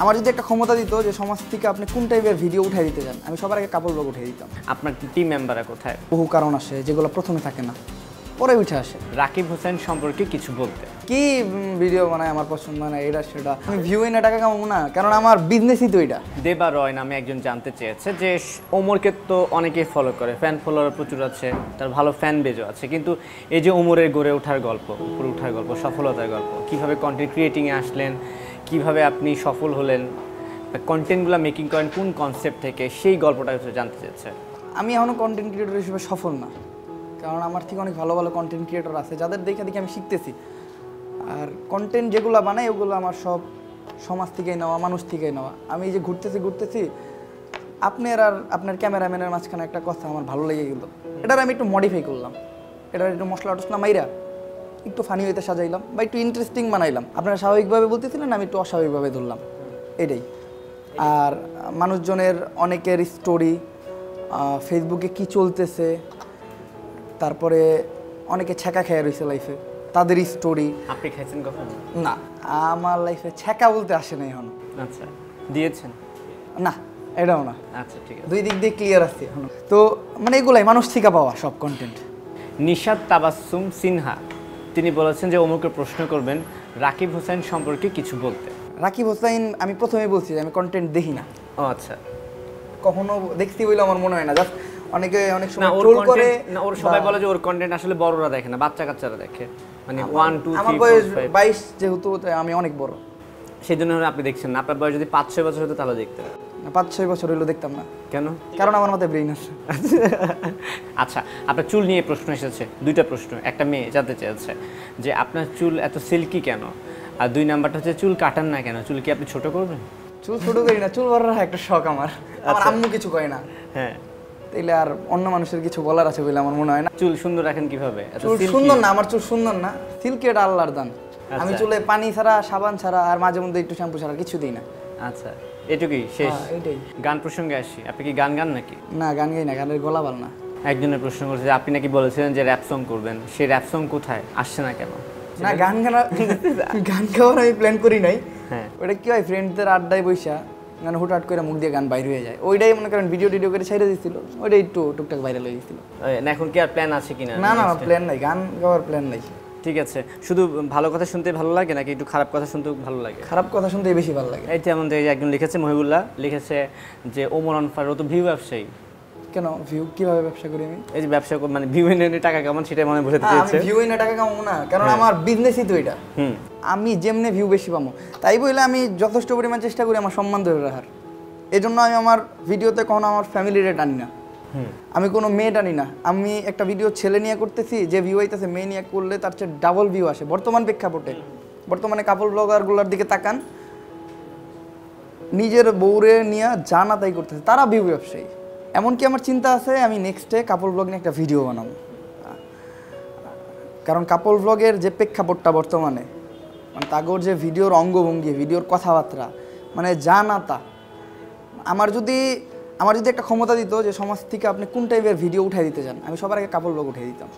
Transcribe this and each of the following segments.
আমার যদি একটা ক্ষমতা দিত যে সমাজ থেকে আপনি কোন টাইপের ভিডিও উঠাই দিতে চান, আমি সবার আগে কাপড় ব্লগ উঠিয়ে দিতাম। আপনার টিম মেম্বাররা কোথায়? বহু কারণ আসে যেগুলো প্রথমে থাকে না, পরে উঠে আসে। রাকিব হোসেন সম্পর্কে কিছু বলতে। কি ভিডিও বানায় আমার পছন্দ না, এটা সেটা আমি ভিউ এনে টাকা কামাবো না, কারণ আমার বিজনেসই তো এটা। দেবা রয় নামে একজন জানতে চেয়েছে যে ওমরকে তো অনেকেই ফলো করে, ফ্যান ফলোয়ার প্রচুর আছে, তার ভালো ফ্যান বেজও আছে, কিন্তু এই যে ওমরের গড়ে ওঠার গল্প, উপরে ওঠার গল্প, সফলতার গল্প, কিভাবে কন্টেন্ট ক্রিয়েটিংয়ে আসলেন, কিভাবে আপনি সফল হলেন, কন্টেন্টগুলো মেকিং করেন কোন কনসেপ্ট থেকে, সেই গল্পটা জানতে চেয়েছে। আমি এখনও কন্টেন্ট ক্রিয়েটর হিসেবে সফল না, কারণ আমার থেকে অনেক ভালো ভালো কন্টেন্ট ক্রিয়েটর আছে যাদের দেখে দেখে আমি শিখতেছি। আর কন্টেন্ট যেগুলো বানাই ওগুলো আমার সব সমাজ থেকেই নেওয়া, মানুষ থেকেই নেওয়া। আমি এই যে ঘুরতেছি আপনার আর আপনার ক্যামেরাম্যানের মাঝখানে একটা কথা আমার ভালো লেগে গেল, এটার আমি একটু মডিফাই করলাম, এটার একটু মশলা টসলা মাইরা একটু ফানি হইতে সাজাইলাম বা একটু ইন্টারেস্টিং বানাইলাম। আপনারা স্বাভাবিকভাবে বলতেছিলেন, আমি একটু অস্বাভাবিকভাবে ধরলাম, এটাই। আর মানুষজনের অনেকের স্টোরি, ফেসবুকে কি চলতেছে, তারপরে অনেকে ছ্যাঁকা খেয়ে রয়েছে লাইফে, তাদের স্টোরি। আপনি খাইছেন কখনো? না, আমার লাইফে ছ্যাঁকা বলতে আসে না এখন। আচ্ছা, দিয়েছেন? না, এটাও না। আচ্ছা, ঠিক আছে, দুই দিক দিয়ে ক্লিয়ার আছে এখন। তো মানে এগুলাই মানুষ থেকে পাওয়া সব কন্টেন্ট। নিশাত তাবাসসুম সিনহা তিনি বলেছেন যে ওমরকে প্রশ্ন করবেন রাকিব হোসেন সম্পর্কে কিছু বলতে। রাকিব হোসেন আমি প্রথমেই বলছি যে আমি কন্টেন্ট দেখি না। ও আচ্ছা, কখনো দেখছি বলে আমার মনে হয় না। জাস্ট অনেকে অনেক না সময় ওর ট্রোল করে, না ওর সবাই বলে যে ওর কন্টেন্ট আসলে বড়রা দেখে না, বাচ্চা কাচ্চারা দেখে, মানে 1 2 আমার 3 বয়স 4 5। 22 যেহেতু, আমি অনেক বড়, সেই জন্য আপনি দেখছেন না। আপনার বয়স যদি 5-6 বছর হতো তাহলে দেখতেন। 5-6 বছর হইলেও দেখতাম না। কেন? কারণ আমার মাথায় ব্রেইন আছে। আচ্ছা, আপনার চুল নিয়ে প্রশ্ন এসেছে, দুইটা প্রশ্ন। একটা মেয়ে জানতে চেয়েছে যে আপনার চুল এত সিল্কি কেন, আর 2 নাম্বারটা হচ্ছে চুল কাটান না কেন, চুল কি আপনি ছোট করবেন? চুল ছোট করি না, চুল বড় রাখা একটা শখ আমার। আমার আম্মু কিছু কয় না, হ্যাঁ, তাইলে আর অন্য মানুষের কিছু বলার আছে বলে আমার মনে হয় না। চুল সুন্দর রাখেন কিভাবে? চুল সুন্দর না, আমার চুল সুন্দর না, সিল্কি এটা আল্লাহর দান। আমি চুলে পানি ছাড়া, সাবান ছাড়া আর মাঝে মধ্যে একটু শ্যাম্পু ছাড়া কিছু দিই না। আচ্ছা, এটুকুই শেষ? এইটাই। গান প্রসঙ্গে আসি, আপনি কি গান নাকি? না, গান গাই না, গানের গলা ভালো না। একজনের প্রশ্ন করছে যে আপনি নাকি বলেছিলেন যে র্যাপ সং করবেন, সেই র্যাপ সং কোথায় আসছে না কেন? না, গান গাওয়ার আমি প্ল্যান করি নাই। হ্যাঁ, ওটা কি হয়, ফ্রেন্ডদের আড্ডায় বইসা মানে হুটহাট করে মুখ দিয়ে গান বাইর হয়ে যায়, ওইটাই মনে করেন ভিডিও করে ছেড়ে দিচ্ছিল, ওইটাই একটু টুকটাক ভাইরাল হয়ে গেছিল। না এখন কি আর প্ল্যান আছে কিনা? না না, প্ল্যান নাই, গান গাওয়ার প্ল্যান নাই। ঠিক আছে, শুধু ভালো কথা শুনতে ভালো লাগে নাকি একটু খারাপ কথা শুনতেও ভালো লাগে? খারাপ কথা শুনতে বেশি ভালো লাগে। এই যেমন একজন লিখেছে, মহিবুল্লাহ লিখেছে যে ওমর অনফার ও তো ভিউ ব্যবসায়ী। কেন ভিউ কিভাবে ব্যবসা করি আমি? এই যে ব্যবসা মানে ভিউ এনে টাকা কেমন সেটা মনে বোঝাতে চেয়েছে। আমি ভিউ এনে টাকা কামাবো না, কারণ আমার বিজনেসই তো এটা। আমি যেমনে ভিউ বেশি পাবো, তাই বলে আমি যথেষ্ট পরিমাণ চেষ্টা করি আমার সম্মান ধরে রাখার। এই জন্য আমি আমার ভিডিওতে কখনো আমার ফ্যামিলিরে টানি না, আমি কোনো মেয়ে টানি না। আমি একটা ভিডিও ছেলে নিয়ে করতেছি, যে ভিউ আইতেছে মেয়ে নিয়ে করলে তার চেয়ে ডাবল ভিউ আসে বর্তমান প্রেক্ষাপটে। বর্তমানে কাপল ব্লগারগুলোর দিকে তাকান, নিজের বউরে নিয়ে জানা তাই করতেছে, তারা ভিউ ব্যবসায়ী। এমনকি আমার চিন্তা আছে আমি নেক্সটে কাপল ব্লগ নিয়ে একটা ভিডিও বানাবো, কারণ কাপল ব্লগের যে প্রেক্ষাপটটা বর্তমানে, মানে তাগর যে ভিডিওর অঙ্গভঙ্গি, ভিডিওর কথাবার্তা, মানে জানা তা। আমার যদি একটা ক্ষমতা দিত যে সমাজ থেকে আপনি কোন টাইপের ভিডিও উঠাই দিতে চান, আমি সবার আগে কাপল ব্লগ উঠিয়ে দিতাম।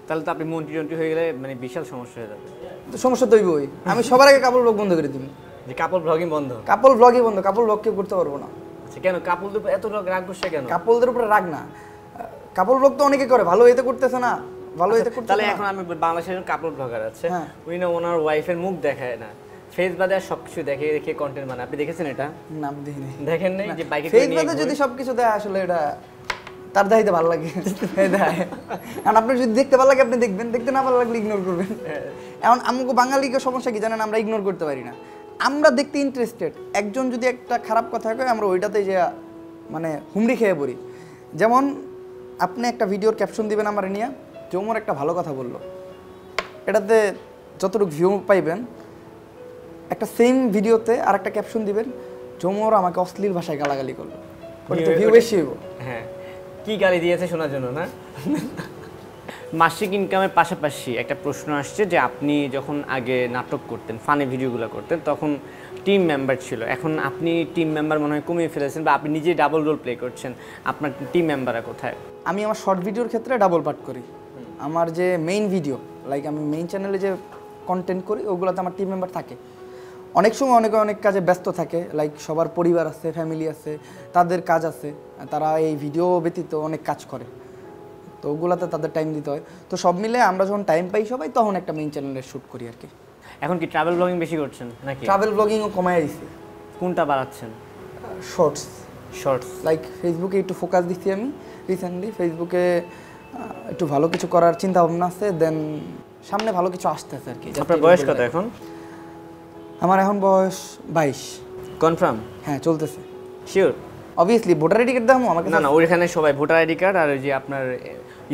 তাহলে তো আপনি মন্টি হয়ে গেলে মানে বিশাল সমস্যা হয়ে যাবে। তো সমস্যা তো হইবই, আমি সবার আগে কাপল ব্লগ বন্ধ করে দিব। যে কাপল ব্লগিং বন্ধ? কাপল ব্লগই বন্ধ, কাপল ব্লগ কেউ করতে পারবো না। আচ্ছা, কেন কাপলদের উপর এত রাগ করছে কেন? কাপলদের উপরে রাগ না, কাপল ব্লগ তো অনেকে করে, ভালো এতে করতেছে না, ভালো এতে করতে। তাহলে এখন আমি বাংলাদেশের কাপল ব্লগার আছে, উনি না ওনার ওয়াইফের মুখ দেখায় না, ফেস বাদে আর সবকিছু দেখে কন্টেন্ট বানায়। আপনি দেখেছেন এটা? না, আমি দেখিনি। দেখেন নাই যে বাইকে ফেস বাদে যদি সবকিছু দেয়, আসলে এটা তার দাইতে ভালো লাগে। এখন আপনি যদি দেখতে ভালো লাগে আপনি দেখবেন, দেখতে না ভালো লাগলে ইগনোর করবেন। এখন আমাকে বাঙালিকে সমস্যা কি জানেন, আমরা ইগনোর করতে পারি না, আমরা দেখতে ইন্টারেস্টেড। একজন যদি একটা খারাপ কথা কয়, আমরা ওইটাতে যে মানে হুমড়ি খেয়ে পড়ি। যেমন আপনি একটা ভিডিওর ক্যাপশন দিবেন আমার নিয়ে, ওমর একটা ভালো কথা বললো, এটাতে যতটুকু ভিউ পাইবেন, একটা সেম ভিডিওতে আর একটা ক্যাপশন দিবেন, ওমর আমাকে অশ্লীল ভাষায় গালাগালি করলো, ওটা তো ভিউ বেশি হইব। হ্যাঁ, কি গালি দিয়েছে শোনার জন্য না? মাসিক ইনকামের পাশাপাশি একটা প্রশ্ন আসছে যে আপনি যখন আগে নাটক করতেন, ফানি ভিডিওগুলো করতেন, তখন টিম মেম্বার ছিল, এখন আপনি টিম মেম্বার মনে হয় কমিয়ে ফেলেছেন বা আপনি নিজেই ডাবল রোল প্লে করছেন, আপনার টিম মেম্বাররা কোথায়? আমি আমার শর্ট ভিডিওর ক্ষেত্রে ডাবল পার্ট করি। আমার যে মেইন ভিডিও, লাইক আমি মেইন চ্যানেলে যে কন্টেন্ট করি, ওগুলোতে আমার টিম মেম্বার থাকে। অনেক সময় অনেক কাজে ব্যস্ত থাকে, লাইক সবার পরিবার আছে, ফ্যামিলি আছে, তাদের কাজ আছে, তারা এই ভিডিও ব্যতীত অনেক কাজ করে, তো ওগুলাতে তাদের টাইম দিতে হয়। তো সব মিলে আমরা যখন টাইম পাই সবাই, তখন একটা মেইন চ্যানেলের শ্যুট করি আর কি। এখন কি ট্রাভেল ব্লগিং বেশি করছেন নাকি ট্রাভেল ব্লগিংও কমায় দিছি। কোনটা বাড়াচ্ছেন? Shorts, shorts. লাইক ফেসবুকে একটু ফোকাস দিচ্ছি আমি রিসেন্টলি। ফেসবুকে একটু ভালো কিছু করার চিন্তা ভাবনা আছে, দেন সামনে ভালো কিছু আসতেছে আর কি। আপনার বয়স কত এখন? আমার এখন বয়স 22। কনফার্ম? হ্যাঁ, চলতেছে। Sure? Obviously voter ID card দাম আমার কাছে। না না, ওইখানে সবাই ভোটার আইডি কার্ড আর ওই যে আপনার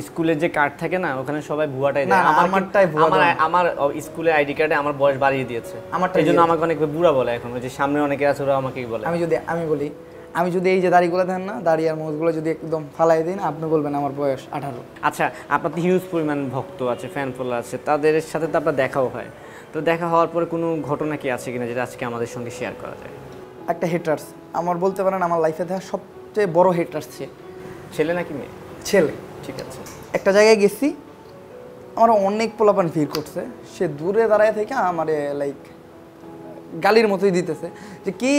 স্কুলের যে কার্ড থাকে না, ওখানে সবাই ভুয়াটাই দেয়। আমারটাই ভুয়া। আমার স্কুলের আইডি কার্ডে আমার বয়স বাড়িয়ে দিয়েছে, এই জন্য আমাকে অনেক বুড়া বলে। এখন ওই যে সামনে অনেকে আছে ওরা আমাকেই বলে। আমি যদি এই যে দাড়িগুলো দেন না, দাড়ি আর মোজগুলো যদি একদম ফালাই দিন, আপনি বলবেন আমার বয়স 18। আচ্ছা, আপনার তো হিউজ পরিমাণ ভক্ত আছে, ফ্যান ফলোয়ার আছে, তাদের সাথে তো আপনার দেখাও হয়। তো দেখা হওয়ার পরে কোনো ঘটনা কি আছে কিনা যেটা আজকে আমাদের সঙ্গে শেয়ার করা যায়? একটা হেটার্স, আমার বলতে পারেন আমার লাইফে দেখা সবচেয়ে বড় হেটার্স ছেলে নাকি মেয়ে? ছেলে। ঠিক আছে। একটা জায়গায় গেছি, আমার অনেক পোলাপান ভিড় করছে, সে দূরে দাঁড়ায় থেকে আমার লাইক গালির মতোই দিতেছে যে কি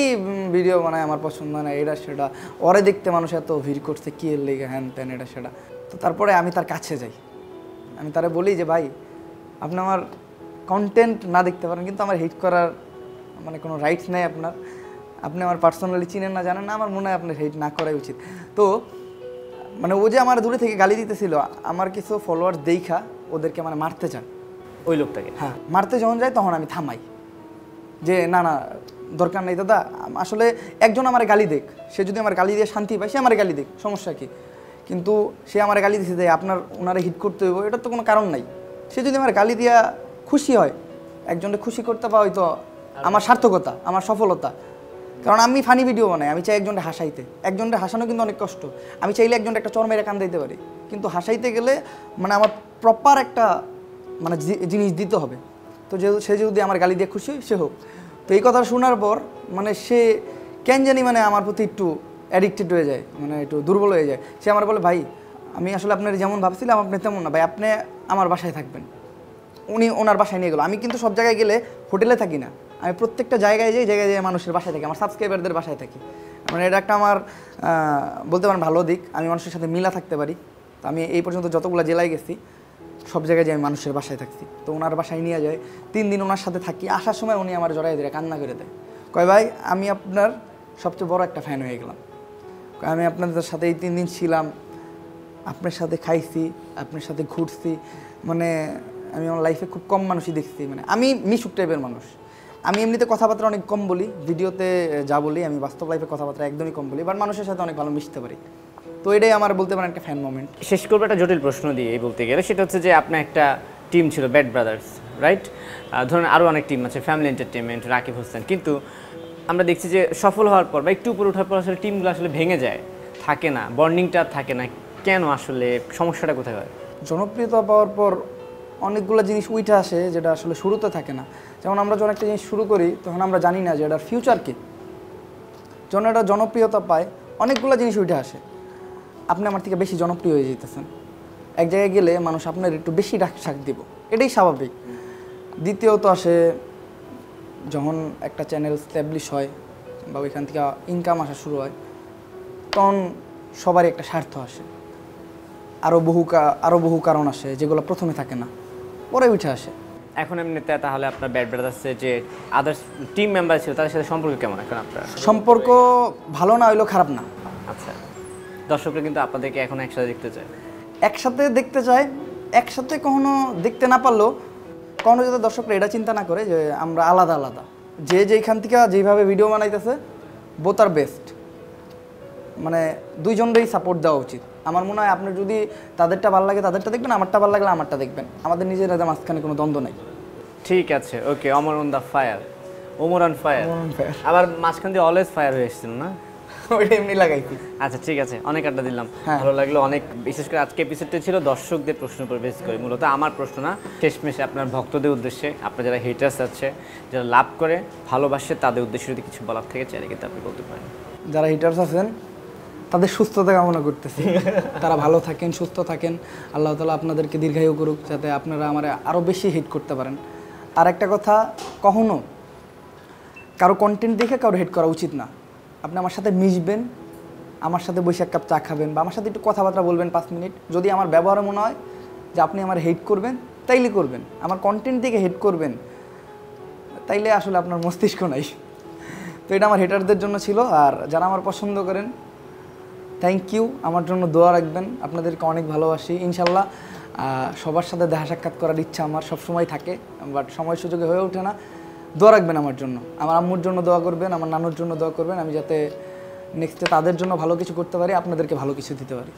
ভিডিও বানায়, আমার পছন্দ না, এটা সেটা, ওরে দেখতে মানুষ এত ভিড় করছে, কি এর লেগে, হ্যান ত্যান, এটা সেটা। তো তারপরে আমি তার কাছে যাই, আমি তারে বলি যে ভাই, আপনি আমার কন্টেন্ট না দেখতে পারেন, কিন্তু আমার হিট করার মানে কোনো রাইটস নেই আপনার। আপনি আমার পার্সোনালি চিনেন না, জানেন না, আমার মনে হয় আপনার হিট না করাই উচিত। তো মানে ও যে আমার দূরে থেকে গালি দিতেছিল, আমার কিছু ফলোয়ার দেখা ওদেরকে মানে মারতে চান ওই লোকটাকে। হ্যাঁ, মারতে যখন যায় তখন আমি থামাই যে না না, দরকার নেই দাদা। আসলে একজন আমার গালি দেখ, সে যদি আমার গালি দিয়ে শান্তি পায়, সে আমার গালি দেখ, সমস্যা কি? কিন্তু সে আমার গালি দিচ্ছে যে আপনার ওনারে হিট করতে হইব, এটার তো কোনো কারণ নাই। সে যদি আমার গালি দিয়া খুশি হয়, একজনকে খুশি করতে পাওয়াই তো আমার সার্থকতা, আমার সফলতা। কারণ আমি ফানি ভিডিও বানাই, আমি চাই একজনকে হাসাইতে। একজনকে হাসানো কিন্তু অনেক কষ্ট। আমি চাইলে একজনকে একটা চর মেরে কান্দাইতে পারি, কিন্তু হাসাইতে গেলে মানে আমার প্রপার একটা মানে জিনিস দিতে হবে। তো সে যদি আমার গালি দিয়ে খুশি সে হোক। তো এই কথা শোনার পর মানে সে কেন জানি মানে আমার প্রতি একটু অ্যাডিক্টেড হয়ে যায়, মানে একটু দুর্বল হয়ে যায়। সে আমার বলে, ভাই আমি আসলে আপনার যেমন ভাবছিলাম আপনি তেমন না ভাই, আপনি আমার বাসায় থাকবেন। উনি ওনার বাসায় নিয়ে গেলো। আমি কিন্তু সব জায়গায় গেলে হোটেলে থাকি না, আমি প্রত্যেকটা জায়গায় যাই মানুষের বাসায় থাকি, আমার সাবস্ক্রাইবারদের বাসায় থাকি। মানে এটা একটা আমার বলতে পারেন ভালো দিক, আমি মানুষের সাথে মিলা থাকতে পারি। তো আমি এই পর্যন্ত যতগুলো জেলায় গেছি সব জায়গায় যাই মানুষের বাসায় থাকছি। তো ওনার বাসায় নিয়ে যায়, 3 দিন ওনার সাথে থাকি। আসার সময় উনি আমার জড়াই ধরে কান্না করে দেয়, কয় ভাই আমি আপনার সবচেয়ে বড় একটা ফ্যান হয়ে গেলাম। আমি আপনাদের সাথে এই 3 দিন ছিলাম, আপনার সাথে খাইছি, আপনার সাথে ঘুরছি, মানে আমি আমার লাইফে খুব কম মানুষই দেখছি। মানে আমি মিশুক টাইপের মানুষ। আমি এমনিতে কথাবার্তা অনেক কম বলি, ভিডিওতে যা বলি আমি বাস্তব লাইফে কথাবার্তা একদমই কম বলি, বাট মানুষের সাথে অনেক ভালো মিশতে পারি। তো এটাই আমার বলতে পারেন একটা ফ্যান মোমেন্ট। শেষ করবো একটা জটিল প্রশ্ন দিয়ে বলতে গেলে, সেটা হচ্ছে যে আপনার একটা টিম ছিল ব্যাড ব্রাদার্স, রাইট? ধরুন আরও অনেক টিম আছে, ফ্যামিলি এন্টারটেনমেন্ট, রাকিব হোসেন, কিন্তু আমরা দেখছি যে সফল হওয়ার পর বা একটু উপরে ওঠার পর আসলে টিমগুলো আসলে ভেঙে যায়, থাকে না, বন্ডিংটা থাকে না। কেন আসলে, সমস্যাটা কোথায় হয়? জনপ্রিয়তা পাওয়ার পর অনেকগুলো জিনিস উঠে আসে যেটা আসলে শুরুতে থাকে না। যেমন আমরা যখন একটা জিনিস শুরু করি তখন আমরা জানি না যে এটার ফিউচার কী। যখন এটা জনপ্রিয়তা পায় অনেকগুলো জিনিস উঠে আসে, আপনি আমার থেকে বেশি জনপ্রিয় হয়ে যেতেছেন। এক জায়গায় গেলে মানুষ আপনার একটু বেশি ডাক দিব, এটাই স্বাভাবিক। দ্বিতীয়ত আসে যখন একটা চ্যানেল স্ট্যাবলিশ হয় বা ওইখান থেকে ইনকাম আসা শুরু হয়, তখন সবারই একটা স্বার্থ আসে। আরও বহু কারণ আসে যেগুলো প্রথমে থাকে না, পরে উঠে আসে। এখন এমনিতে তাহলে আপনার ব্যাড ব্রাদার্সের যে আদার্স টিম মেম্বার ছিল তাদের সাথে সম্পর্ক কেমন এখন আপনার? সম্পর্ক ভালো না হইলেও খারাপ না। আচ্ছা, দর্শকরা কিন্তু আপনাদেরকে এখন একসাথে দেখতে চায়। একসাথে দেখতে চায়, একসাথে কখনো দেখতে না পারলেও কখনো যাতে দর্শকরা এটা চিন্তা না করে যে আমরা আলাদা আলাদা, যে যেইখান থেকে যেইভাবে ভিডিও বানাইতেছে বোথ আর বেস্ট, মানে দুইজনেরই সাপোর্ট দেওয়া উচিত। আমার মনে হয় আপনি যদি তাদেরটা ভালো লাগে তাদেরটা দেখবেন, আমারটা ভালো লাগলে আমারটা দেখবেন, আমাদের নিজের মাঝখানে কোনো দ্বন্দ্ব নেই। ঠিক আছে, okay. Amar on the fire, Omar on fire, আবার মাঝখান দিয়ে অলওয়েজ ফায়ার হয়ে এসেছিল না? ওইটা এমনি লাগাইছি। আচ্ছা ঠিক আছে, অনেক আড্ডা দিলাম, ভালো লাগলো অনেক। বিশেষ করে আজকে এপিসোডটা ছিল দর্শকদের প্রশ্ন উপর বেস করে, মূলত আমার প্রশ্ন না, শেষমেশে আপনার ভক্তদের উদ্দেশ্যে, আপনার যারা হেটার্স আছে, যারা লাভ করে ভালোবাসে, তাদের উদ্দেশ্যে যদি কিছু বলার থেকে চাইলে কিন্তু আপনি বলতে পারেন। যারা হিটার্স আছেন তাদের সুস্থতা কামনা করতেছি, তারা ভালো থাকেন, সুস্থ থাকেন, আল্লাহ তাআলা আপনাদেরকে দীর্ঘায়ু করুক, যাতে আপনারা আমার আরও বেশি হিট করতে পারেন। আর একটা কথা, কখনো কারো কন্টেন্ট দেখে কারো হেট করা উচিত না। আপনি আমার সাথে মিশবেন, আমার সাথে বসে এক কাপ চা খাবেন বা আমার সাথে একটু কথাবার্তা বলবেন 5 মিনিট। যদি আমার ব্যবহারে মনে হয় যে আপনি আমার হেট করবেন, তাইলে করবেন। আমার কন্টেন্ট দেখে হেট করবেন, তাইলে আসলে আপনার মস্তিষ্ক নাই। তো এটা আমার হেটারদের জন্য ছিল। আর যারা আমার পছন্দ করেন, থ্যাংক ইউ। আমার জন্য দোয়া রাখবেন, আপনাদেরকে অনেক ভালোবাসি। ইনশাল্লাহ সবার সাথে দেখা সাক্ষাৎ করার ইচ্ছা আমার সবসময় থাকে, বাট সময় সুযোগে হয়ে ওঠে না। দোয়া রাখবেন আমার জন্য, আমার আম্মুর জন্য দোয়া করবেন, আমার নানুর জন্য দোয়া করবেন, আমি যাতে নেক্সটে তাদের জন্য ভালো কিছু করতে পারি, আপনাদেরকে ভালো কিছু দিতে পারি।